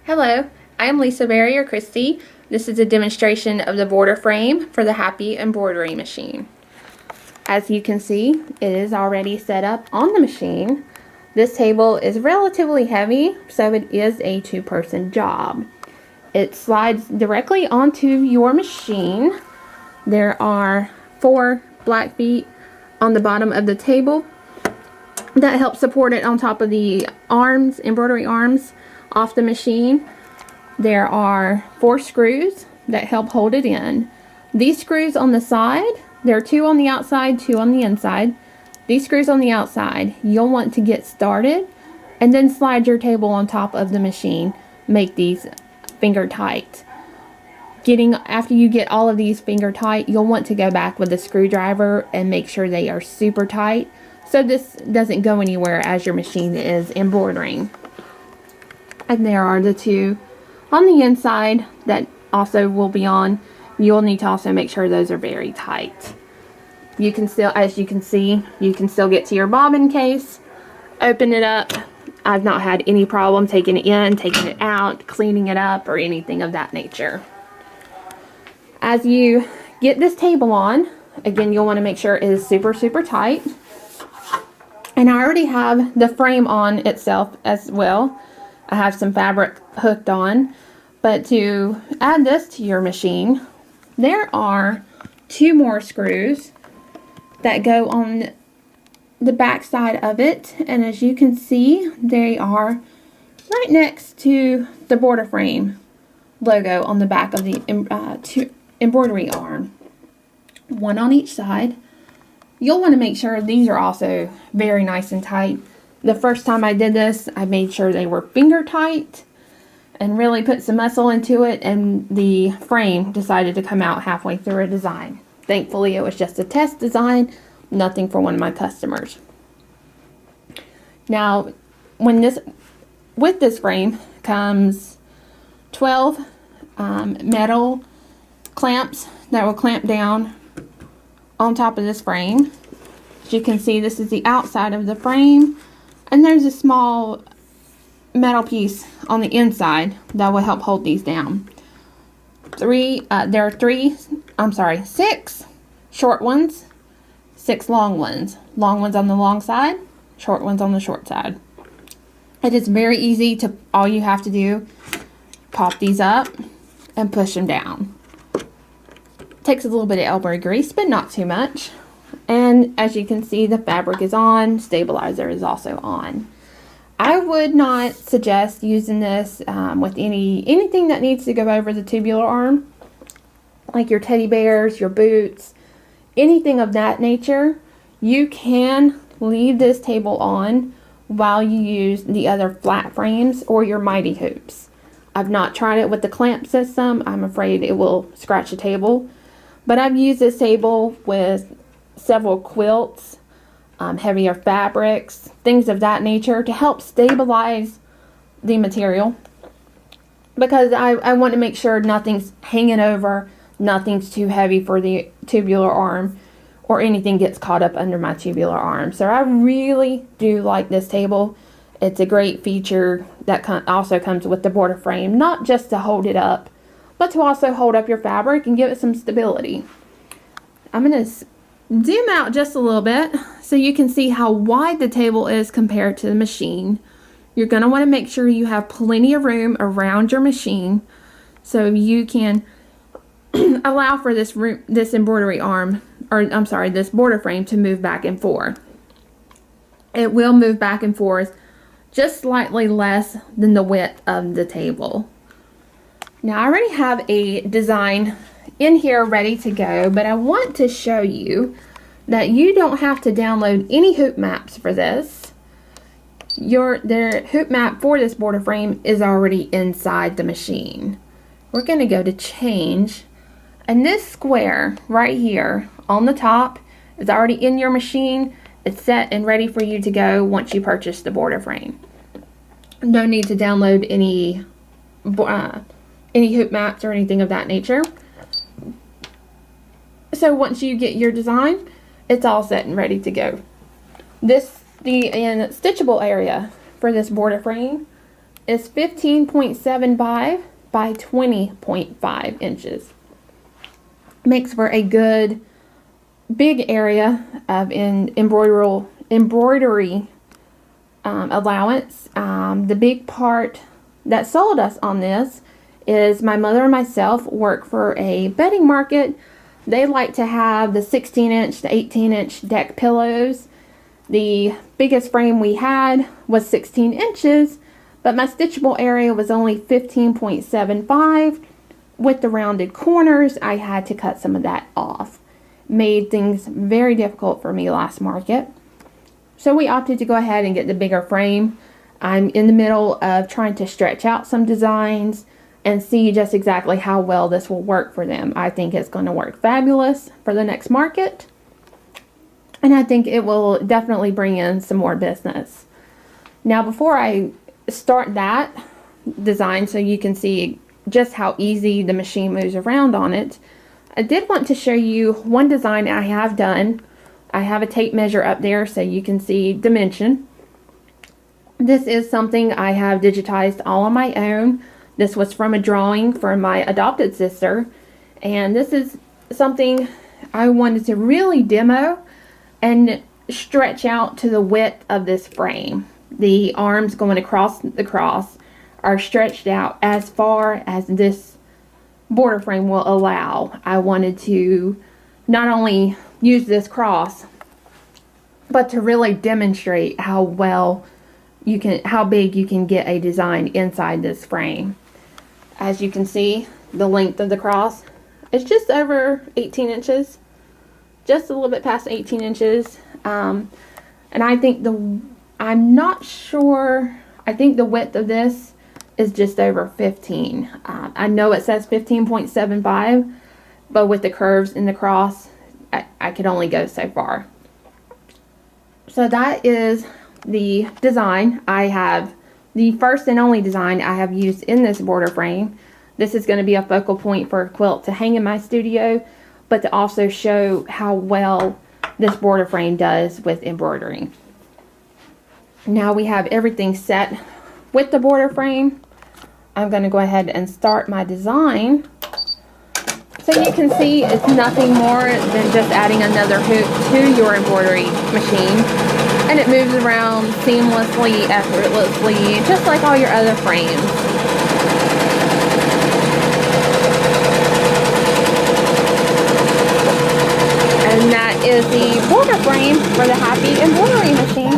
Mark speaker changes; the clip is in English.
Speaker 1: Hello, I am Lisa Berry or Christy. This is a demonstration of the border frame for the Happy Embroidery Machine. As you can see, it is already set up on the machine. This table is relatively heavy, so it is a two-person job. It slides directly onto your machine. There are 4 black feet on the bottom of the table that help support it on top of the arms, embroidery arms off the machine. There are 4 screws that help hold it in. These screws on the side, there are 2 on the outside, 2 on the inside. These screws on the outside, you'll want to get started and then slide your table on top of the machine. Make these finger tight. After you get all of these finger tight, you'll want to go back with a screwdriver and make sure they are super tight so this doesn't go anywhere as your machine is embroidering. And there are the 2 on the inside that also will be on. You'll need to also make sure those are very tight. You can still, as you can see, you can still get to your bobbin case, open it up. I've not had any problem taking it in, taking it out, cleaning it up, or anything of that nature. As you get this table on, again, you'll want to make sure it is super tight. And I already have the frame on itself as well. I have some fabric hooked on, but to add this to your machine, there are 2 more screws that go on the back side of it, and as you can see, they are right next to the border frame logo on the back of the embroidery arm. 1 on each side. You'll want to make sure these are also very nice and tight. The first time I did this, I made sure they were finger tight and really put some muscle into it, and the frame decided to come out halfway through a design. Thankfully, it was just a test design, nothing for one of my customers. Now, with this frame comes 12 metal clamps that will clamp down on top of this frame. As you can see, this is the outside of the frame. And there's a small metal piece on the inside that will help hold these down. There are 6 short ones, 6 long ones. Long ones on the long side, short ones on the short side. It is very easy to, all you have to do, pop these up and push them down. Takes a little bit of elbow grease, but not too much. And as you can see, the fabric is on, stabilizer is also on. I would not suggest using this with anything that needs to go over the tubular arm, like your teddy bears, your boots, anything of that nature. You can leave this table on while you use the other flat frames or your mighty hoops. I've not tried it with the clamp system. I'm afraid it will scratch the table. But I've used this table with several quilts, heavier fabrics, things of that nature to help stabilize the material, because I want to make sure nothing's hanging over, nothing's too heavy for the tubular arm, or anything gets caught up under my tubular arm. So I really do like this table. It's a great feature that also comes with the border frame, not just to hold it up, but to also hold up your fabric and give it some stability. I'm going to zoom out just a little bit so you can see how wide the table is compared to the machine. You're going to want to make sure you have plenty of room around your machine so you can allow for this embroidery arm, or I'm sorry, this border frame to move back and forth. It will move back and forth just slightly less than the width of the table. Now, I already have a design in here ready to go, but I want to show you that you don't have to download any hoop maps for this. Their hoop map for this border frame is already inside the machine. We're going to go to change, and this square right here on the top is already in your machine. It's set and ready for you to go once you purchase the border frame. No need to download any hoop maps or anything of that nature. So once you get your design, it's all set and ready to go. The stitchable area for this border frame is 15.75 by 20.5 inches. Makes for a good big area of embroidery allowance. The big part that sold us on this is my mother and myself work for a bedding market. They like to have the 16-inch to 18-inch deck pillows. The biggest frame we had was 16 inches, but my stitchable area was only 15.75. With the rounded corners, I had to cut some of that off. Made things very difficult for me last market. So we opted to go ahead and get the bigger frame. I'm in the middle of trying to stretch out some designs and see just exactly how well this will work for them. I think it's going to work fabulous for the next market. And I think it will definitely bring in some more business. Now, before I start that design so you can see just how easy the machine moves around on it, I did want to show you one design I have done. I have a tape measure up there so you can see dimension. This is something I have digitized all on my own. This was from a drawing from my adopted sister, and this is something I wanted to really demo and stretch out to the width of this frame. The arms going across the cross are stretched out as far as this border frame will allow. I wanted to not only use this cross, but to really demonstrate how big you can get a design inside this frame. As you can see, the length of the cross is just over 18 inches. Just a little bit past 18 inches. And I think I'm not sure, I think the width of this is just over 15. I know it says 15.75, but with the curves in the cross, I could only go so far. So that is the design. I have the first and only design I have used in this border frame. This is going to be a focal point for a quilt to hang in my studio, but to also show how well this border frame does with embroidering. Now we have everything set with the border frame. I'm going to go ahead and start my design. So you can see it's nothing more than just adding another hook to your embroidery machine, and it moves around seamlessly, effortlessly, just like all your other frames. And that is the border frame for the Happy Embroidery Machine.